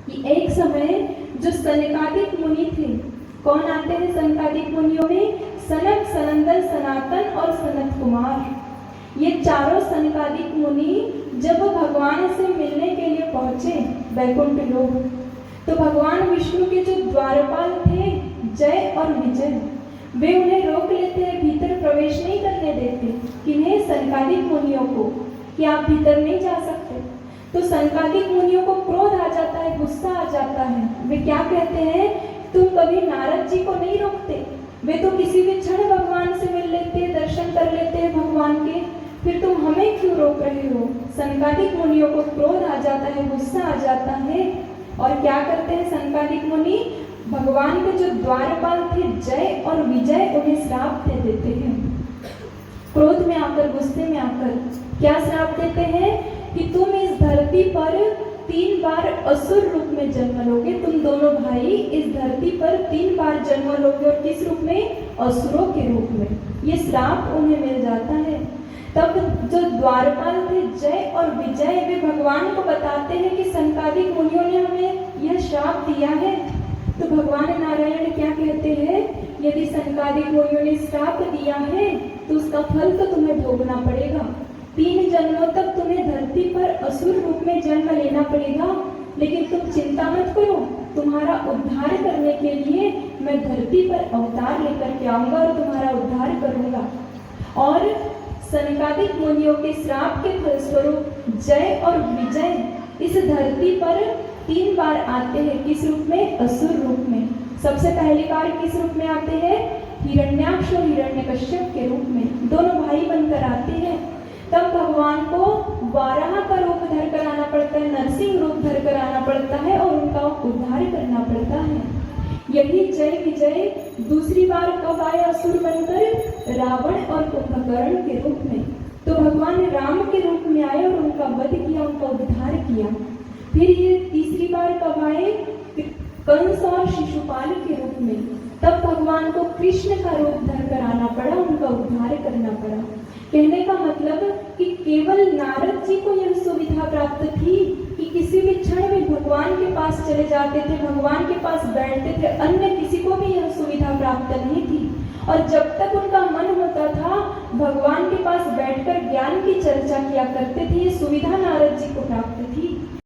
कि एक समय जो सनकादिक मुनि थे, कौन आते हैं सनकादिक मुनियों में? सनक, सनंदन, सनातन और सनत कुमार। ये चारों सनकादिक मुनि जब भगवान से मिलने के लिए पहुंचे वैकुंठ लोक, तो भगवान विष्णु के जो द्वारपाल थे जय और विजय, वे उन्हें रोक लेते हैं, भीतर प्रवेश नहीं करने देते। किन्हें? सनकादिक मुनियों को, कि आप भीतर नहीं जा सकते। तो सनकादिक मुनियों को क्रोध आ जाता है, गुस्सा आ जाता है। वे क्या कहते हैं? तुम कभी नारद जी को नहीं रोकते, वे तो किसी भी क्षण भगवान से मिल लेते हैं, दर्शन कर लेते हैं भगवान के, फिर तुम हमें क्यों रोक रहे हो? सनकादिक मुनियों को क्रोध आ जाता है, गुस्सा आ जाता है, और क्या करते हैं सनकादिक मुनि? भगवान के जो द्वारपाल थे जय और विजय, उन्हें श्राप दे देते हैं। क्रोध में आकर, गुस्से में आकर क्या श्राप देते हैं? कि तुम इस धरती पर 3 बार असुर रूप में जन्म लोगे। तुम दोनों भाई इस धरती पर 3 बार जन्म लोगे, और किस रूप में? असुरों के रूप में। ये श्राप उन्हें मिल जाता है। तब जो द्वारपाल थे जय और विजय, वे भगवान को बताते हैं कि सनकादिक मुनियों ने हमें यह श्राप दिया है। तो भगवान नारायण क्या कहते हैं? यदि सनकादिक मुनियों ने श्राप दिया है तो उसका फल तो तुम्हें भोगना पड़ेगा। 3 जन्मों तक तुम्हें धरती पर असुर रूप में जन्म लेना पड़ेगा, लेकिन तुम चिंता मत करो, तुम्हारा उद्धार करने के लिए मैं धरती पर अवतार लेकर के आऊंगा और तुम्हारा उद्धार करूंगा। और सनकादिक मुनियों के श्राप के फलस्वरूप जय और विजय इस धरती पर 3 बार आते हैं। किस रूप में? असुर रूप में। सबसे पहली बार किस रूप में आते हैं? हिरण्याक्ष और हिरण्यकश्यप के रूप में, दोनों भाई बनकर आते हैं। तब भगवान को वाराह का रूप धर कर आना पड़ता है, नरसिंह रूप धर कर आना पड़ता है, और उनका उद्धार करना पड़ता है। यही जय विजय दूसरी बार कब आए असुर बनकर? रावण और कुंभकर्ण के रूप में। तो भगवान राम के रूप में आए और उनका वध किया, उनका उद्धार किया। फिर ये तीसरी बार कब आए? कंस और शिशुपाल के रूप में। तब भगवान को कृष्ण का रूप धर कर आना पड़ा, उनका उद्धार करना पड़ा। कहने का मतलब कि केवल नारद जी को यह सुविधा प्राप्त थी कि किसी भी क्षण में भगवान के पास चले जाते थे, भगवान के पास बैठते थे। अन्य किसी को भी यह सुविधा प्राप्त नहीं थी। और जब तक उनका मन होता था भगवान के पास बैठकर ज्ञान की चर्चा किया करते थे। ये सुविधा नारद जी को प्राप्त थी।